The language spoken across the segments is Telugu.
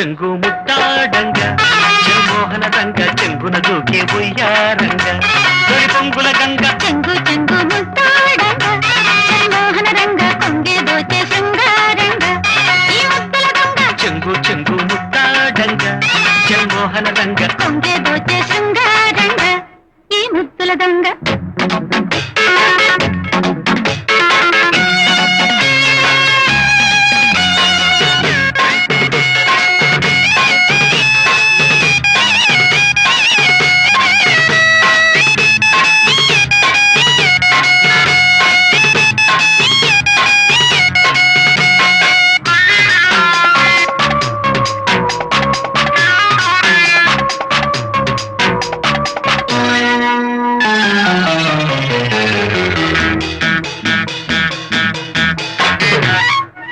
చెంగు ముద్దాడంగ మోహన రంగ చెంగున దూకే ఉయ్యారంగ తొలి పొంగుల గంగ చెంగు చెంగు ముద్దాడంగ మోహన రంగ కొంగే దోచే శృంగారంగ ఈ ముద్దుల గంగ చెంగు చెంగు ముద్దాడంగ మోహన రంగ కొంగే దోచే శృంగారంగ ఈ ముద్దుల గంగ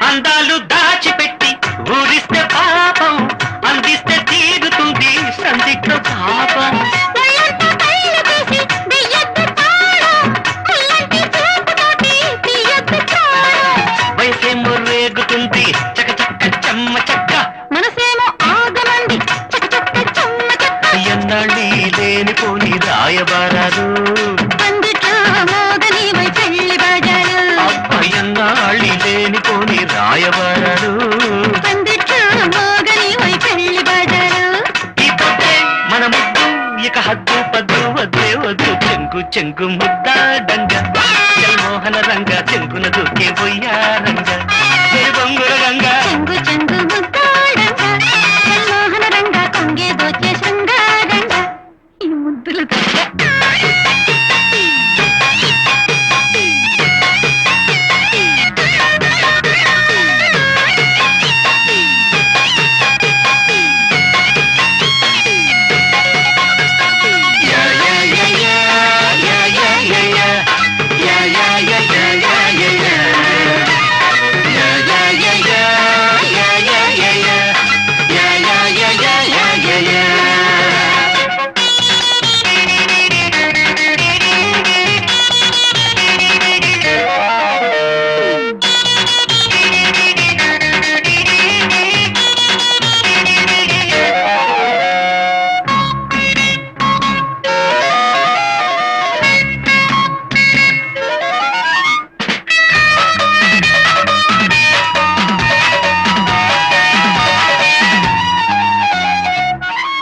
అందాలు దాచిపెట్టి ఊరిస్తే పాపం అందిస్తే తీరుతుంది సందిగ్ధ పాపం వయసేమో రేగుతుంది చక చక్క చెమ్మ చెక్క మనసేమో ఆగమంది చక చక్క చెమ్మ చెక్క ఎన్నాళ్ళి లేనిపోని రాయబారాలు పందిట్లో మోగని వై పెళ్లి బాజారు ఎన్నాళ్ళి లేనిపోని రాయబారాలు పందిట్లో మోగని వై పెళ్లి బాజారు ఈ పొద్దే మన ముద్దు ఇక హద్దు పద్దు వద్దే వద్దు చెంగు చెంగు ముద్దాడంగ మోహన రంగ చెంగున దూకే పోయారంగ బొంగుల గంగ చెంగు చెంగు ముద్దాడంగ మోహన రంగ కొంగే దోచే శృంగారంగ ఈ ముద్దుల గంగ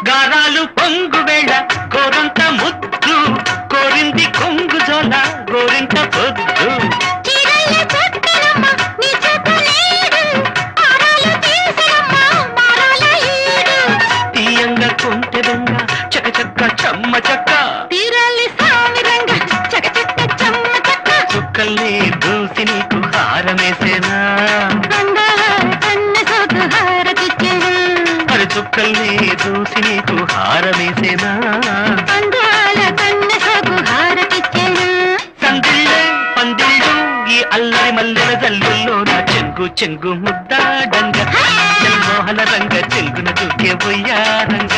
గారాలు పొంగు వేళ కోరంత ముద్దు కోరింది కొంగు జోల గోరింట పొద్దు చీరయ్య చక్కనమ్మ నీ చేత లేడు ఆరాలు తీసిరమ్మ మారాల ఈడు తీయంగా కొంటె దొంగ చక చక్క చమ్మ చక్క తీరాలి సామిరంగ చక చక్క చెమ్మ చక్క చుక్కల్ని దూసి నీకు హారమేసేనా అందాల కన్నె సోకు హారతిచ్చెను మరి చుక్కల్ని దూసి నీకు హారమేసేనా అందాల కన్నె సోకు హారతిచ్చెను సందిళ్ళే పందిళ్ళు ఈ అల్లరి మల్లెల జల్లుల్లో నా చెంగు చెంగు ముద్దాడంగ మోహన రంగ చెంగున దూకే పోయారంగ